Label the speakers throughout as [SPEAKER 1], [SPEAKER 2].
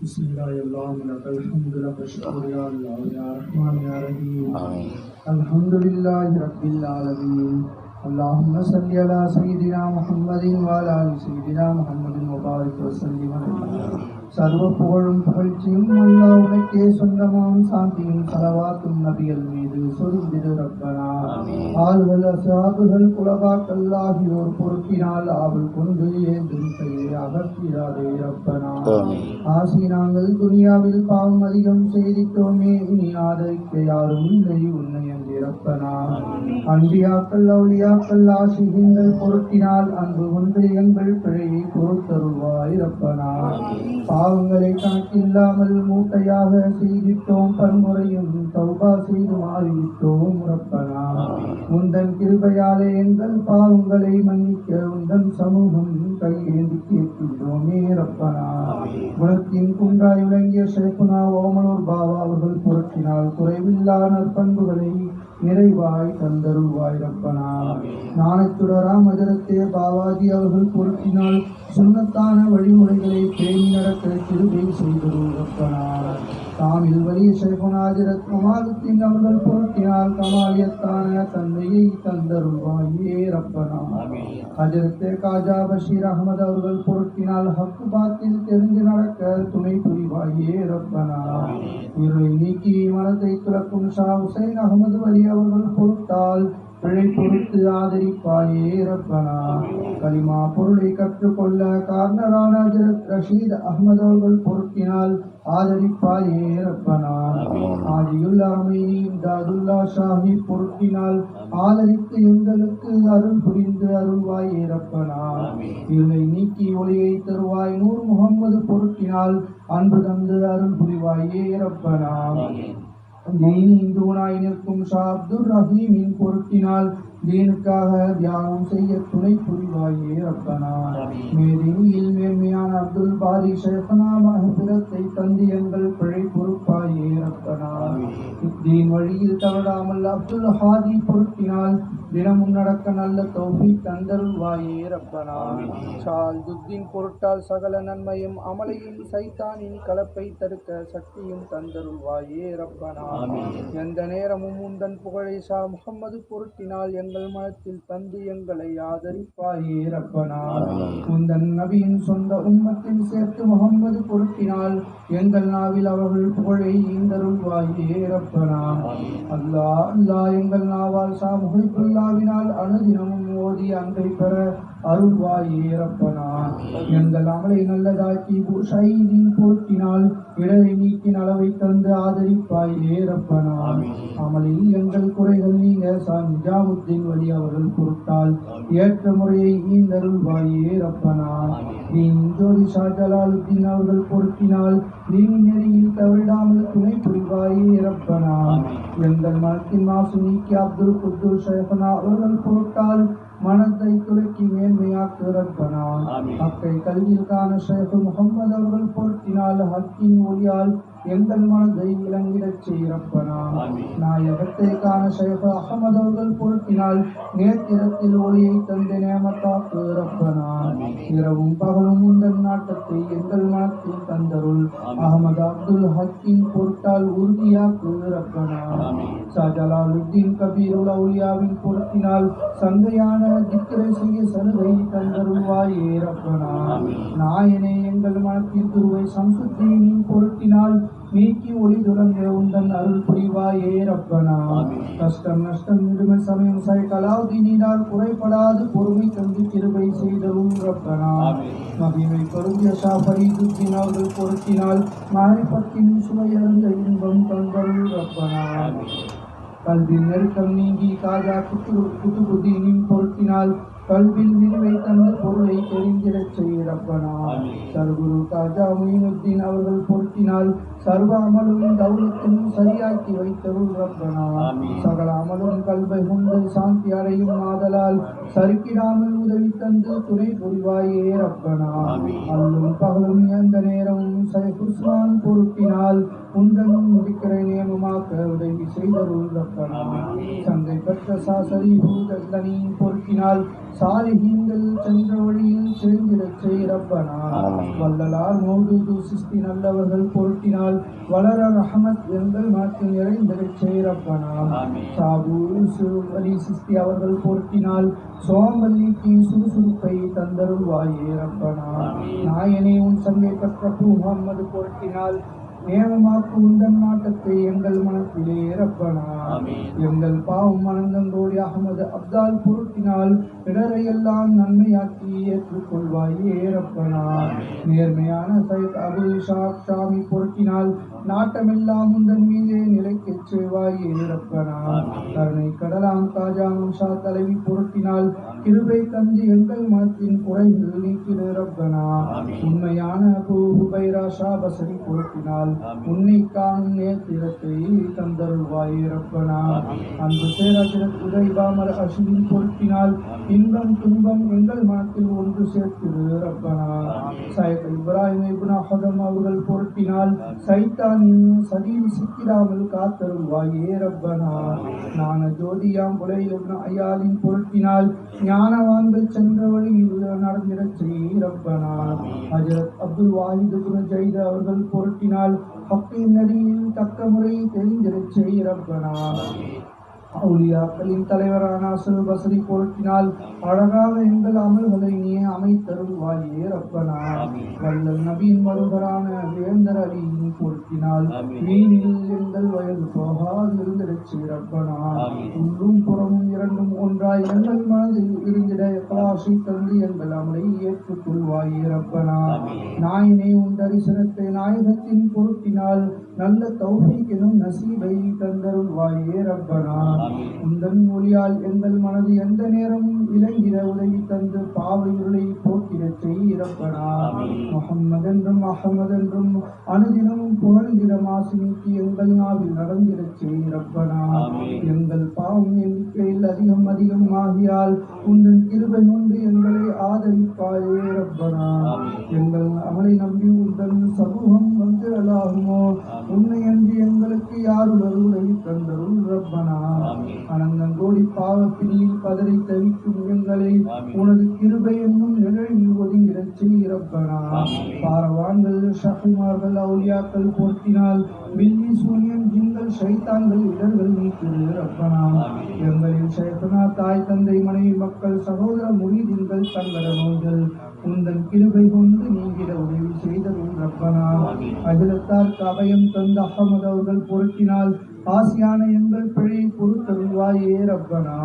[SPEAKER 1] Bismillahirrahmanirrahim. Allahumma salli ala Sayyidina Muhammadin wa ala ali Sayyidina Muhammadin wa barik wa sallim alayhi. சர்வ புகழும் புகழ்ச்சியும் அல்லாஹ் உனக்கே சொந்தமாம். சாந்தியும் ஸலவாத்தும் நபிகள் மீது சொரிந்திடு ரப்பனா. ஆள்கள் அஸ்ஹாபுகள் குலபாக்கள் ஆகியோர் பொறுப்பினால் ஆவல் கொண்டு ஏந்தும் கையை அகற்றிடாதே ரப்பனா. ஆசி நாங்கள் துனியாவில் பாவம் அதிகம் செய்திட்டோமே, இனி ஆதரிக்க யாரும் இல்லை உன்னை அன்றி ரப்பனா. அன்பியாக்கள் அவுலியாக்கள் ஆசிகள் பொருட்டினால் அன்பு கொண்டு எங்கள் பிழையை பொறுத்தருள்வாய் ரப்பனா. பாவங்களை கணக்கில்லாமல் மூட்டையாக செய்திட்டோம், பன்முறையும் தௌபா செய்து மாறிவிட்டோம் ரப்பனா. உந்தன் கிருபையாலே எங்கள் பாவங்களை மன்னிக்க உந்தன் சமூகம் கையேந்தி கேட்கின்றோமே ரப்பனா. குணத்தின் குன்றாய் விளங்கிய ஷேகுனா ஓமனூர் பாபா அவர்கள் புரட்டினால் குறைவில்லா நற்பண்புகளை நிறைவாய் தந்தருள்வாய் ரப்பனா. நாணச்சுடராம் ஹஜரத்தே பாவாஜி அவர்கள் பொருட்டினால் சுன்னத்தான வழிமுறைகளை பேணி நடக்க கிருபை செய்தருள் ரப்பனா. தாமில் வலிய ஷேகுனா ஹஜரத் கமாலுத்தீன் அவர்கள் பொருட்டினால் கமாலியத்தான தந்தையை தந்தருள்வாயே ரப்பனா. ஹஜரத்தே காஜா பஷீர் அகமது அவர்கள் பொருட்டினால் ஹக்கு பாத்தில் தெரிந்து நடக்க துணை புரிவாயே ரப்பனா. இருளை நீக்கி மனத்தை துறக்கும் ஷா ஹுசைன் அகமது வலி அவர்கள் பொருட்டால் பிழை பொறுத்து ஆதரிப்பாயே ரப்பனா. கலிமா பொருளை கற்றுக்கொள்ள காரணரான ஹஜரத் ரஷீத் அஹ்மது அவர்கள் பொருட்டினால் ஆதரிப்பாயே ரப்பனா. ஆஜியுல்லா அமைனி இம்தாதுல்லா ஷாஹி பொருட்டினால் ஆதரித்து எங்களுக்கு அருள் புரிந்து அருள்வாயே ரப்பனா. இருளை நீக்கி ஒளியை தருவாய் நூர் முகம்மது பொருட்டினால் அன்பு தந்து அருள் புரிவாயே ரப்பனா. தூணாய் நிற்கும் ஷா அப்துல் ரஹீமின் பொருட்டினால் தீனுக்காக தியானம் செய்ய துணை புரிவாயே ரப்பனா. மேதினியில் மேன்மையான அப்துல் பாரி ஷேഖனா மஹ்பிரத்தை தந்து எங்கள் பிழை பொறுப்பாயே ரப்பனா. தீன் வழியில் தவறாமல் அப்துல் ஹாதி பொருட்டினால் தினமும் நடக்க நல்ல தௌஃபீக் தந்தருள்வாயே ரப்பனா. ஷால்துத்தீன் பொருட்டால் சகல நன்மையும் அமலையும் சைத்தானின் கலப்பை தடுக்க சக்தியும் தந்தருள்வாயே ரப்பனா. எந்த நேரமும் உந்தன் புகழை ஷா முகம்மது பொருட்டினால் எங்கள் மனத்தில் தந்து எங்களை ஆதரிப்பாயே ரப்பனா. உந்தன் நபியின் சொந்த உம்மத்தில் சேர்த்து முகம்மது பொருட்டினால் எங்கள் நாவில் அவர்கள் புகழை ஈந்தருள்வாயே ரப்பனா. அல்லாஹ் அல்லாஹ் எங்கள் நாவால் ஷா முஹிபுல்லாவினால் அனுதினமும் ஓதி அன்பை பெற அருள்வாயே ரப்பனா. எங்கள் அமலை நல்லதாக்கி ஷஹீதின் பொருட்டினால் இடரை நீக்கி நலவை தந்து ஆதரிப்பாயே ரப்பனா. அமலில் எங்கள் குறைகள் நீங்க ஷா நிஜாமுத்தீன் வலி அவர்கள் பொருட்டால் ஏற்ற முறையை ஈந்தருள்வாயே ரப்பனா. தீன் ஜோதி ஷா ஜலாலுத்தீன் அவர்கள் பொருட்டினால் தீன் நெறியில் தவறிடாமல் துணை புரிவாயே ரப்பனா. எங்கள் மனத்தின் மாசு நீக்கி அப்துல் குத்தூர் ஷேഖனா அவர்கள் பொருட்டால் மனத்தை துலக்கி மேன்மையாக்கு ரப்பனா. ஹக்கை கல்வியில் காண ஷேக் முகம்மது அவர்கள் பொருட்டினால் ஹக்கின் ஒளியால் எங்கள் மனதை விளங்கிடச் செய்யப்பனா. நாயகத்தை காண ஷேக் அஹமது அவர்கள் பொருட்டினால் நேத்திரத்தில் ஒளியை தந்து நேமத்தாக்கு ரப்பனா. இரவும் பகலும் உந்தன் நாட்டத்தை எங்கள் மனத்தில் தந்தருள் அஹமது அப்துல் ஹக்கின் பொருட்டால் உறுதியாக்கு ரப்பனா. ஷாஜலாலுத்தீன் கபீருல் அவுலியாவின் பொருட்டினால் சந்தையான திக்ரை செய்ய சலுகை தந்தருள்வாயே ரப்பனா. நாயனே எங்கள் மனத்தில் துருவை சம்சுத்தீனின் பொருட்டினால் நீக்கி ஒளி துறந்த உந்தன் அருள் புரிவாயே ரப்பனா. கஷ்டம் நஷ்டம் விடுமை சமயம் சைகலாவுதீனால் குறைபடாது பொறுமை தந்து கிருபை செய்தரும் ரப்பனா. மகிமை பொருந்திய ஷா ஃபரீதுத்தீன் அவர்கள் பொருட்டினால் மாரிபத்தின் சுவையருந்த இன்பம் தந்தருள் ரப்பனா. கல்வின் நெருக்கம் நீங்கி காஜா குத்துபுத்தீனின் பொருட்டினால் கல்வின் நினைவை தந்து பொருளை தெரிந்திடச் செய்ய ரப்பனா. சர்குரு காஜா முயினுத்தீன் அவர்கள் பொருட்டினால் சர்வ அமலும் தௌலத்தும் சரியாக்கி வைத்தருள் ரப்பனா சகல அமலும் கல்வை கொண்டு சாந்தி அடையும் ஆதலால் சறுக்கிடாமல் உதவி தந்து துணை புரிவாயே ரப்பனா அல்லும் பகலும் எந்த நேரமும் உஸ்மான் பொருட்டினால் உந்தன் முடிக்கிற நியமமாக்க உதவி செய்தருள் ரப்பனா சந்தை பெற்ற சாசரி பூதனி பொருட்டினால் சாலிஹீன்கள் சென்ற வழியில் சேர்ந்திடச் செய் ரப்பனா வல்லலார் மௌதூது சிஸ்தி நல்லவர்கள் பொருட்டினால் வளர ரஹமத் எங்கள் நாட்டில் நிறைந்திடச் செய் ரப்பனா சாபு அலி சிஸ்தி அவர்கள் பொருட்டினால் சோம்பல்லிக்கு சுறுசுறுப்பை தந்தருள்வாயே ரப்பனா நாயனே உன் சங்கை பெற்ற முகம்மது பொருட்டினால் நேமமாக்கு உந்தன் நாட்டத்தை எங்கள் மனத்திலே ரப்பனா எங்கள் பாவம் மனந்தங்கோடி அகமது அப்தால் பொருட்டினால் இடரையெல்லாம் நன்மையாக்கி ஏற்றுக்கொள்வாயே ரப்பனா நேர்மையான சையத் அபு ஷாப் ஷாமி பொருட்டினால் நாட்டமெல்லாம் உந்தன் மீதே நிலைக்கச் செய்வாயே ரப்பனா கருணை கடலாம் காஜா மம்ஷா தலைவி பொருட்டினால் கிருபை தந்து எங்கள் மனத்தின் குறைகள் நீக்கிடு ரப்பனா உண்மையான அபு ஹுபைரா ஷா பசரி பொருட்டினால் உன்னை காணும் நேத்திரத்தை தந்தருள்வாயே ரப்பனா அன்பு சேராஜரத் உதைபாமல் அசுவின் பொருட்டினால் இன்பம் துன்பம் எங்கள் மனத்தில் ஒன்று சேர்த்திரு ரப்பனா சையத் இப்ராஹிம் இப்னு ஹதம் அவர்கள் பொருட்டினால் சைத்தானின் சதியில் சிக்கிடாமல் காத்தருள்வாயே ரப்பனா ஞான ஜோதியாம் புலை இப்னு அயாலின் பொருட்டினால் ஞானவான்கள் சென்ற வழியில் நடந்திடச் செய் ரப்பனா ஹஜரத் அப்துல் வாஹித் இப்னு ஜைத் அவர்கள் பொருட்டினால் ஹக்கின் நெறியில் தக்க முறையில் தெரிந்திடச் செய் ரப்பனா அவுலியாக்களின் தலைவரான அசல் பசரி பொருட்டினால் அழகாக எங்கள் அமல்களை நீ அமைத்தருள்வாயே ரப்பனா வல்லல் நபியின் மருகரான வேந்தர் அலியின் பொருட்டினால் வீணில் எங்கள் வயது போகாதிருந்திடச் ரப்பனா உள்ளும் புறமும் இரண்டும் ஒன்றாய் எங்கள் மனதில் இருந்திட கலாசி தந்து எங்கள் அமலை ஏற்றுக்கொள்வாயே ரப்பனா நாயினை உன் தரிசனத்தை நாயகத்தின் பொருட்டினால் நல்ல தௌஃபீக் எனும் நசீபை தந்தருள்வாயே ரப்பனா உந்தன் மொழியால் எங்கள் மனது எந்த நேரமும் இலங்கிட உதவி தந்து பாவ இருளை போக்கிடச் செய் ரப்பனா முஹம்மது என்றும் அஹமது என்றும் அனுதினமும் புகழ்ந்திட மாசு நீக்கி எங்கள் நாவில் நடந்திடச் செய் ரப்பனா எங்கள் பாவம் எண்ணிக்கையில் அதிகம் அதிகம் ஆகியால் உந்தன் கிருபை கொண்டு எங்களை ஆதரிப்பாயே ரப்பனா எங்கள் அமலை நம்பி உந்தன் சமூகம் வந்துடலாகுமோ உன்னை அன்றி எங்களுக்கு யாருடன் உதவி தந்தருள் ரப்பனா அனந்தங்கோடி பாவப்பிடியில் பதறி தவிக்கும் எங்களை உனது கிருபை என்னும் நிழலில் ஒதுங்கிடச் செய் ரப்பனா பாரவான்கள் ஷஹிமார்கள் அவுலியாக்கள் போற்றினால் பில்லி சூரியன் ஜிங்கள் ஷைத்தான்கள் இடர்கள் நீக்கிடு ரப்பனா எங்களில் ஷைத்தனா தாய் தந்தை மனைவி மக்கள் சகோதர முரீதின்கள் தங்கட நோய்கள் உந்தன் கிருபை கொண்டு நீங்கிட உதவி செய்தருள் ரப்பனா அகிலத்தார்க்கு அபயம் தந்த அஹமது அவர்கள் பொருட்டினால் ஆசியான எங்கள் பிழையை பொறுத்தருள்வாயே ரப்பனா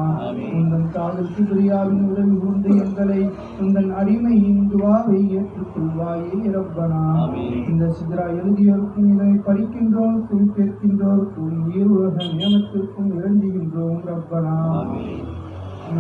[SPEAKER 1] உந்தன் காதல் கிபிரியாவின் உதவி கொண்டு எங்களை உந்தன் அடிமையின் துவாவை ஏற்றுக்கொள்வாயே ரப்பனா இந்த சித்ரா எழுதியோருக்கும் இதனை படிக்கின்றோருக்கும் கேட்கின்றோருக்கும் ஈருலக நியமத்திற்கும் இறங்குகின்றோம் ரப்பனா